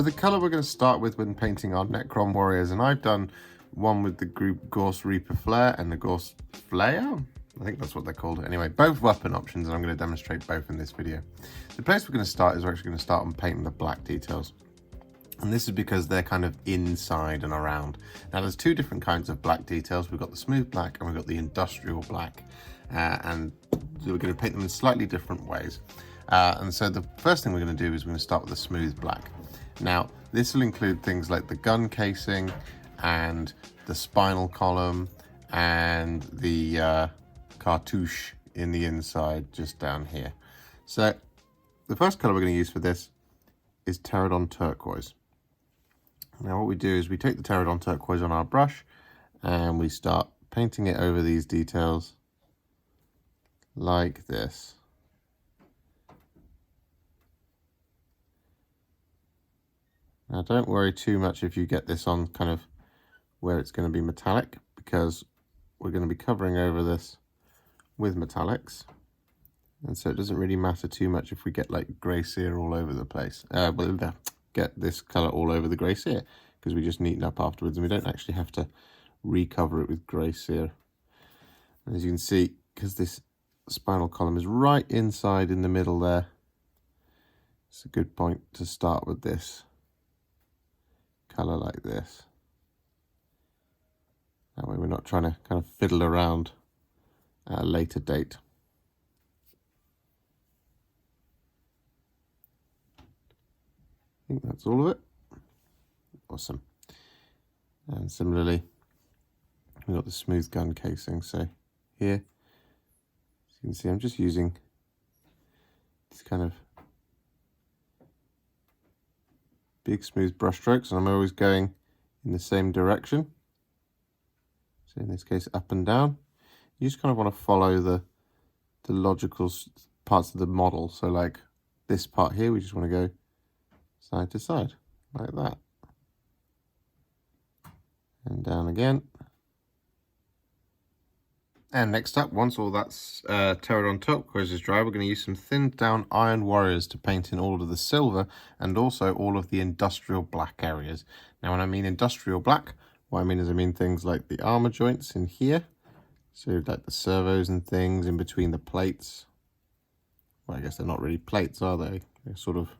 So the colour we're going to start with when painting our Necron Warriors, and I've done one with the Gorse Reaper Flare and the Gorse Flayer. I think that's what they're called. Anyway, both weapon options, and I'm going to demonstrate both in this video. The place we're going to start is we're actually going to start on painting the black details. And this is because they're kind of inside and around. Now there's two different kinds of black details. We've got the smooth black and we've got the industrial black. And we're going to paint them in slightly different ways. And so the first thing we're going to do is we're going to start with the smooth black. Now, this will include things like the gun casing and the spinal column and the cartouche in the inside just down here. So the first color we're going to use for this is Terradon Turquoise. Now what we do is we take the Terradon Turquoise on our brush and we start painting it over these details like this. Now don't worry too much if you get this on kind of where it's going to be metallic, because we're going to be covering over this with metallics. And so it doesn't really matter too much if we get like grey sear all over the place. We'll get this colour all over the grey sear because we just neaten up afterwards and we don't actually have to recover it with grey sear. And as you can see, because this spinal column is right inside in the middle there, it's a good point to start with this colour like this. That way we're not trying to kind of fiddle around at a later date. I think that's all of it. Awesome. And similarly, we've got the smooth gun casing. So here, as you can see, I'm just using these kind of big smooth brush strokes, and I'm always going in the same direction. So in this case, up and down. You just kind of want to follow the logical parts of the model. So like this part here, we just want to go side to side like that, and down again. And next up, once all that's Terradon Turquoise is dry, we're going to use some thinned down Iron Warriors to paint in all of the silver and also all of the industrial black areas. Now when I mean industrial black, what I mean is I mean things like the armor joints in here, so like the servos and things in between the plates. Well, I guess they're not really plates, are they? They're sort of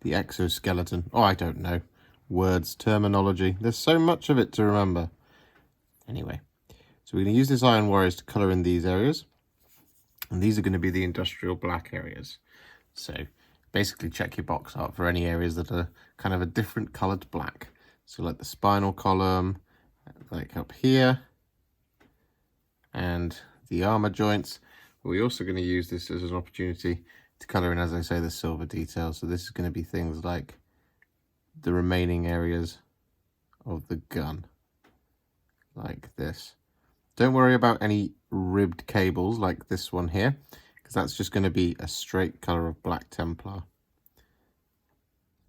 the exoskeleton. Oh, I don't know. Words, terminology. There's so much of it to remember. Anyway, so we're going to use this Iron Warriors to colour in these areas. And these are going to be the industrial black areas. So basically check your box art for any areas that are kind of a different coloured black. So like the spinal column, like up here, and the armour joints. But we're also going to use this as an opportunity to colour in, as I say, the silver details. So this is going to be things like the remaining areas of the gun, like this. Don't worry about any ribbed cables like this one here, because that's just going to be a straight colour of black Templar.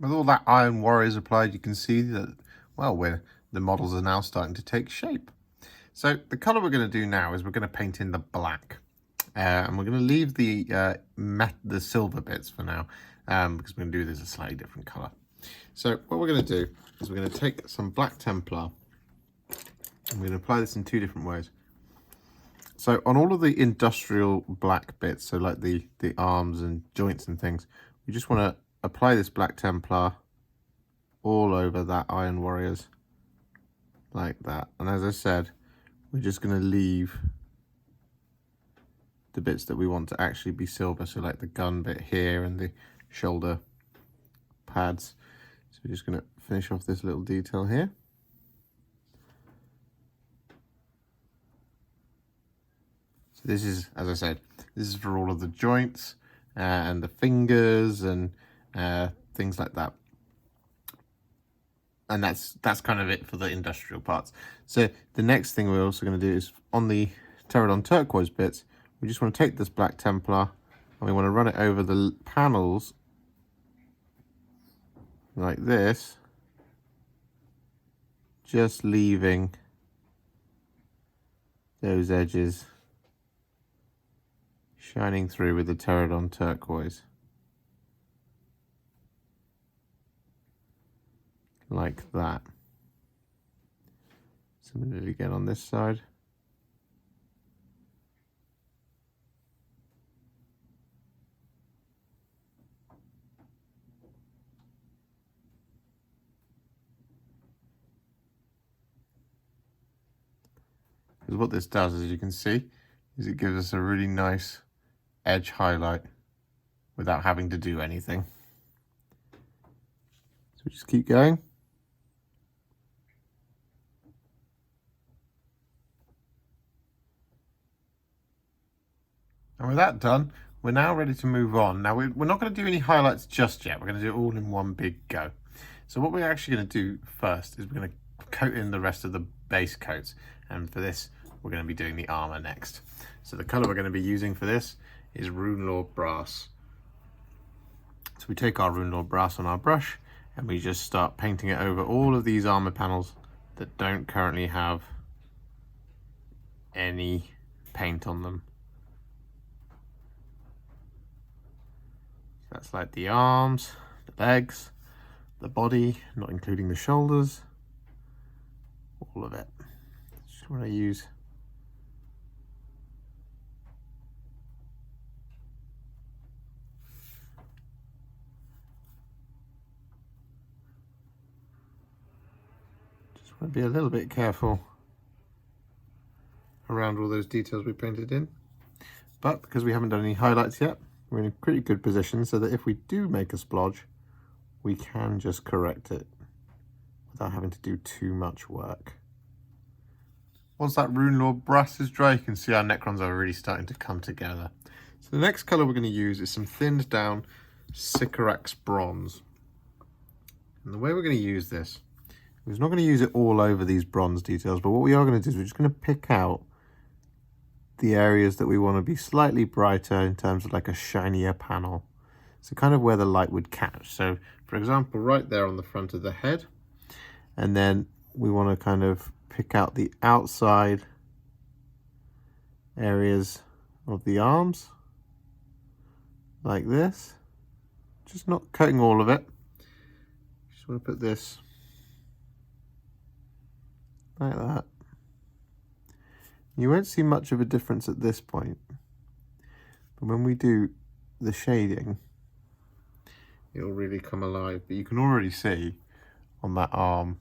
With all that Iron Warriors applied, you can see that, well, the models are now starting to take shape. So the colour we're going to do now is we're going to paint in the black. And we're going to leave the silver bits for now, because we're going to do this a slightly different colour. So what we're going to do is we're going to take some black Templar, and we're going to apply this in two different ways. So on all of the industrial black bits, so like the arms and joints and things, we just want to apply this Black Templar all over that Iron Warriors like that. And as I said, we're just going to leave the bits that we want to actually be silver, so like the gun bit here and the shoulder pads. So we're just going to finish off this little detail here. So this is, as I said, this is for all of the joints and the fingers and things like that. And that's kind of it for the industrial parts. So the next thing we're also going to do is on the Terradon Turquoise bits, we just want to take this Black Templar and we want to run it over the panels like this, just leaving those edges shining through with the Terradon Turquoise. Like that. Similarly again on this side. Because what this does, as you can see, is it gives us a really nice edge highlight without having to do anything. So we just keep going. And with that done, we're now ready to move on. Now, we're not going to do any highlights just yet. We're going to do it all in one big go. So what we're actually going to do first is we're going to coat in the rest of the base coats. And for this, we're going to be doing the armor next. So the color we're going to be using for this is Runelord Brass. So we take our Runelord Brass on our brush and we just start painting it over all of these armor panels that don't currently have any paint on them. That's like the arms, the legs, the body, not including the shoulders, all of it. Just want to use want to be a little bit careful around all those details we painted in, but because we haven't done any highlights yet, we're in a pretty good position so that if we do make a splodge, we can just correct it without having to do too much work. Once that Runelord Brass is dry, you can see our Necrons are really starting to come together. So the next colour we're going to use is some thinned down Sycorax Bronze. And the way we're going to use this, we're not going to use it all over these bronze details, but what we are going to do is we're just going to pick out the areas that we want to be slightly brighter in terms of like a shinier panel. So kind of where the light would catch. So for example, right there on the front of the head. And then we want to kind of pick out the outside areas of the arms like this. Just not coating all of it. Just want to put this like that. You won't see much of a difference at this point, but when we do the shading, it'll really come alive. But you can already see on that arm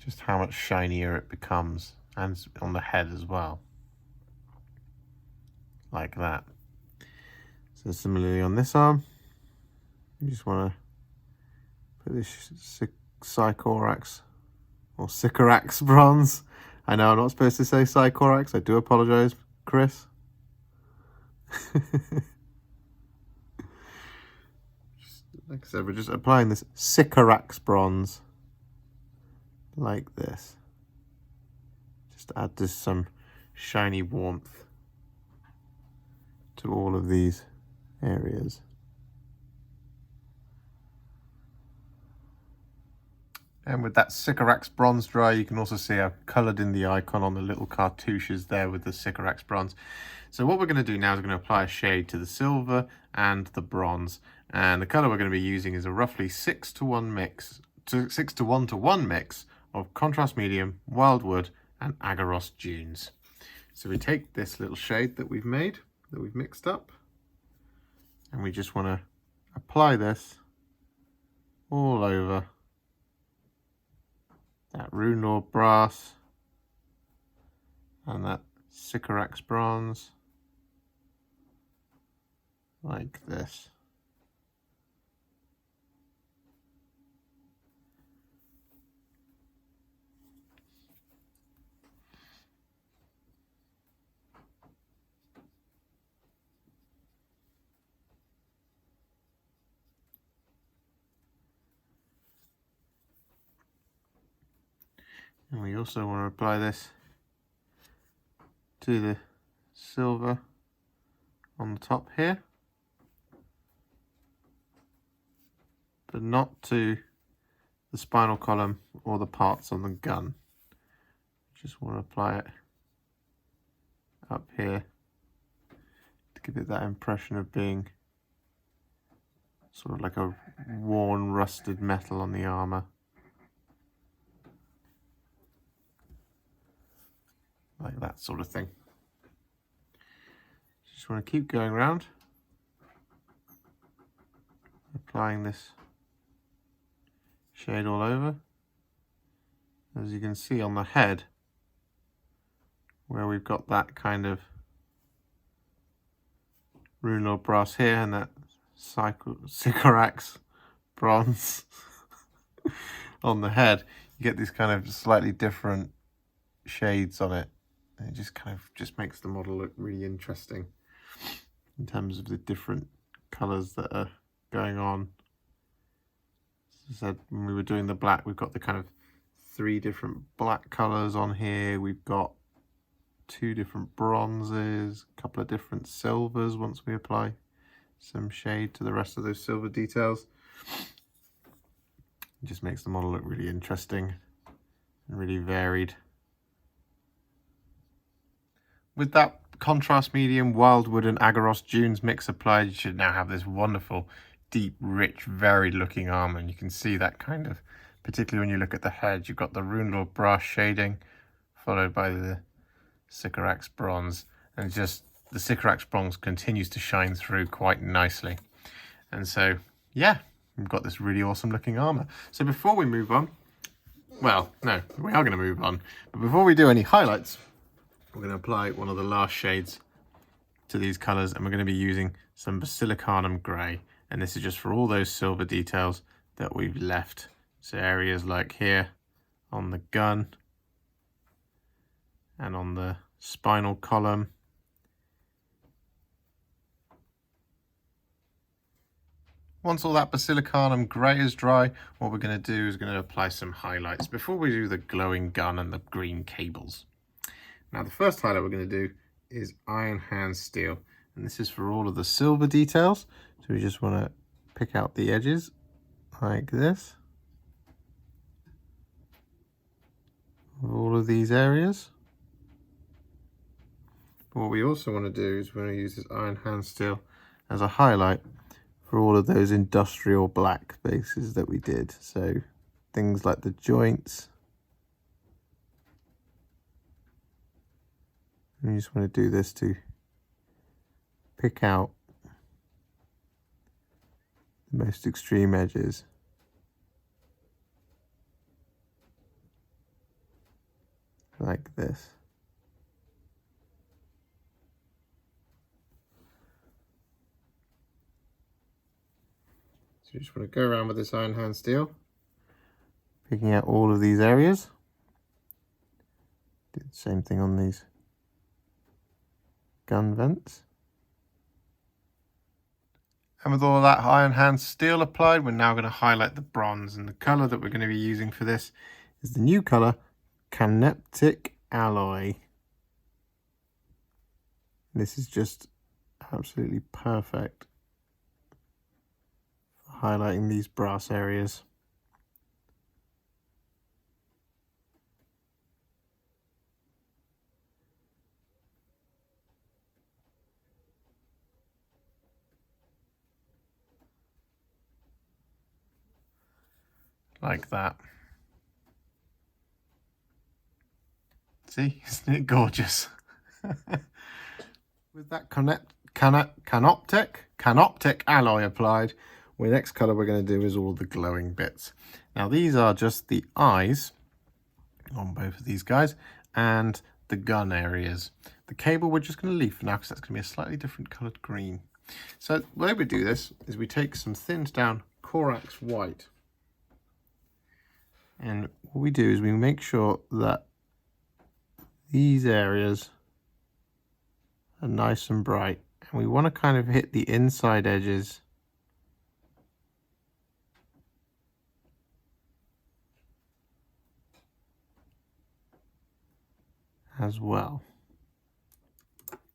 just how much shinier it becomes, and on the head as well, like that. So similarly on this arm, you just want to put this Sycorax or Sycorax Bronze. I know I'm not supposed to say Sycorax. I do apologise, Chris. Like I said, we're just applying this Sycorax Bronze like this. Just to add just some shiny warmth to all of these areas. And with that Sycorax Bronze dry, you can also see I've coloured in the icon on the little cartouches there with the Sycorax Bronze. So what we're going to do now is we're going to apply a shade to the silver and the bronze. And the colour we're going to be using is a roughly 6 to 1 to 1 mix of Contrast Medium, Wyldwood and Aggaros Dunes. So we take this little shade that we've made, that we've mixed up, and we just want to apply this all over that Runelord Brass and that Sycorax Bronze, like this. And we also want to apply this to the silver on the top here, but not to the spinal column or the parts on the gun. Just want to apply it up here to give it that impression of being sort of like a worn, rusted metal on the armor. Like that sort of thing. Just want to keep going around, applying this shade all over. As you can see on the head, where we've got that kind of Runelord Brass here and that Sycorax Bronze on the head, you get these kind of slightly different shades on it. And it just kind of just makes the model look really interesting in terms of the different colours that are going on. As I said, when we were doing the black, we've got the kind of 3 different black colours on here. We've got 2 different bronzes, a couple of different silvers once we apply some shade to the rest of those silver details. It just makes the model look really interesting and really varied. With that contrast medium, Wyldwood and Aggaros Dunes mix applied, you should now have this wonderful, deep, rich, varied looking armor. And you can see that kind of, particularly when you look at the head, you've got the Runelord Brass shading, followed by the Sycorax Bronze. And just the Sycorax Bronze continues to shine through quite nicely. And so, yeah, we've got this really awesome looking armor. So before we move on, well, no, we are going to move on. But before we do any highlights, we're going to apply one of the last shades to these colours, and we're going to be using some Basilicanum Grey. And this is just for all those silver details that we've left. So areas like here on the gun and on the spinal column. Once all that Basilicanum Grey is dry, what we're going to do is going to apply some highlights before we do the glowing gun and the green cables. Now the first highlight we're going to do is Iron Hand Steel, and this is for all of the silver details. So we just want to pick out the edges like this of all of these areas. But what we also want to do is we're going to use this Iron Hand Steel as a highlight for all of those industrial black bases that we did. So things like the joints. And you just want to do this to pick out the most extreme edges. Like this. So you just want to go around with this Iron Hand Steel, picking out all of these areas. Do the same thing on these gun vents. And with all of that Iron Hand Steel applied, we're now going to highlight the bronze, and the colour that we're going to be using for this is the new colour Canoptek Alloy. This is just absolutely perfect for highlighting these brass areas. Like that. See, isn't it gorgeous? With that Canoptek Alloy applied, The next colour we're going to do is all the glowing bits. Now these are just the eyes on both of these guys and the gun areas. The cable we're just going to leave for now because that's going to be a slightly different coloured green. So the way we do this is we take some thinned down Corax White, and what we do is we make sure that these areas are nice and bright, and we want to kind of hit the inside edges as well.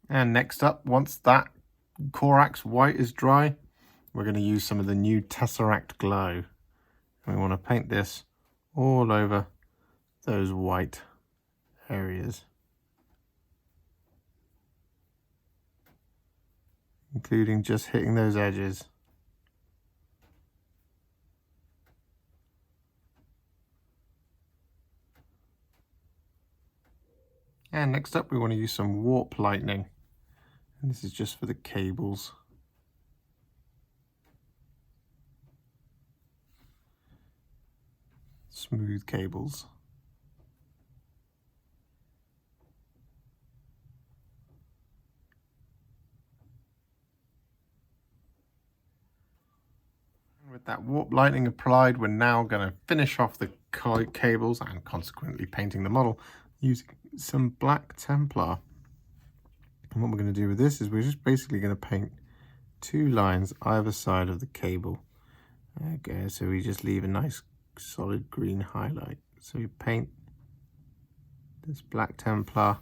And next up, once that Corax White is dry, we're going to use some of the new Tesseract Glow. And we want to paint this all over those white areas, including just hitting those edges. And next up, we want to use some warp lightning. And this is just for the cables. Smooth cables. And with that warp lightning applied, we're now going to finish off the cables and consequently painting the model using some black Templar. And what we're going to do with this is we're just basically going to paint 2 lines either side of the cable. Okay, so we just leave a nice solid green highlight. So we paint this black Templar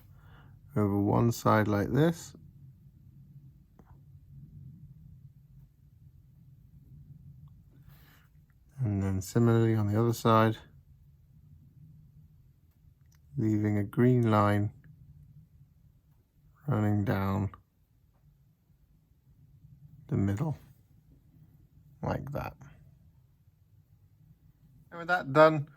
over one side like this. And then similarly on the other side, leaving a green line running down the middle like that. And with that done,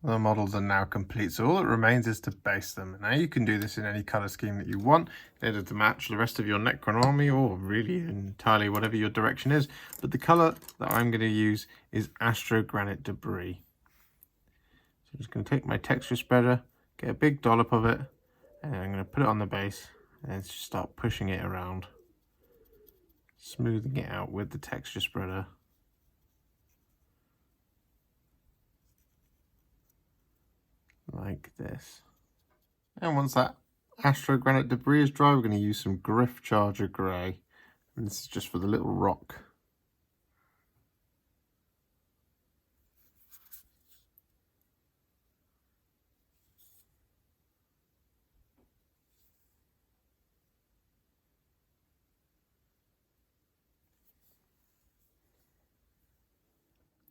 the models are now complete. So all that remains is to base them. Now you can do this in any colour scheme that you want, either to match the rest of your Necron army or really entirely whatever your direction is. But the colour that I'm going to use is Astrogranite Debris. So I'm just going to take my texture spreader, get a big dollop of it, and I'm going to put it on the base and just start pushing it around, smoothing it out with the texture spreader. Like this. And once that Astrogranite Debris is dry, we're going to use some Gryph-Charger Grey. And this is just for the little rock.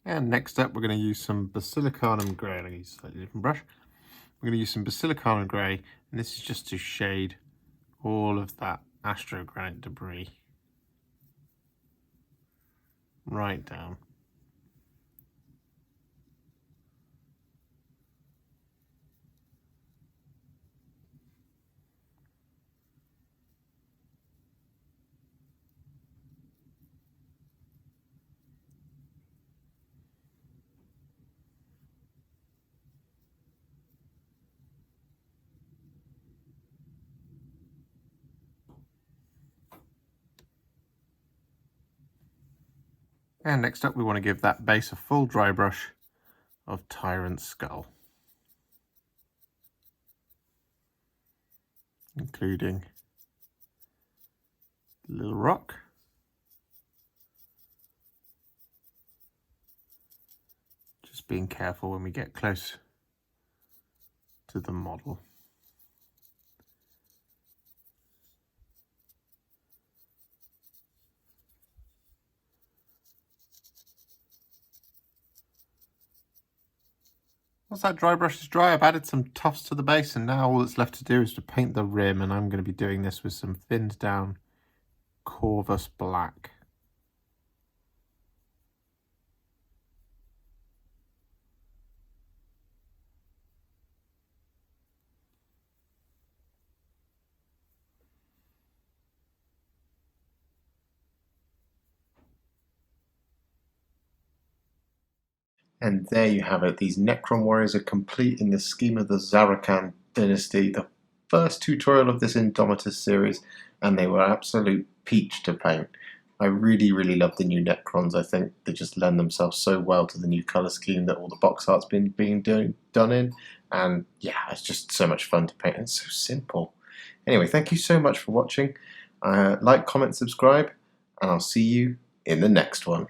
And next up, we're going to use some Basilicanum Grey. I'm going to use a slightly different brush. We're going to use some Basilicanum Grey, and this is just to shade all of that Astrogranite Debris right down. And next up, we want to give that base a full dry brush of Tyrant Skull, including the little rock, just being careful when we get close to the model. Once that dry brush is dry, I've added some tufts to the base, and now all that's left to do is to paint the rim, and I'm going to be doing this with some thinned down Corvus Black. And there you have it. These Necron Warriors are complete in the scheme of the Szarekhan Dynasty, the first tutorial of this Indomitus series, and they were absolute peach to paint. I really, really love the new Necrons. I think they just lend themselves so well to the new colour scheme that all the box art's been done in. And yeah, it's just so much fun to paint. It's so simple. Anyway, thank you so much for watching. Like, comment, subscribe, and I'll see you in the next one.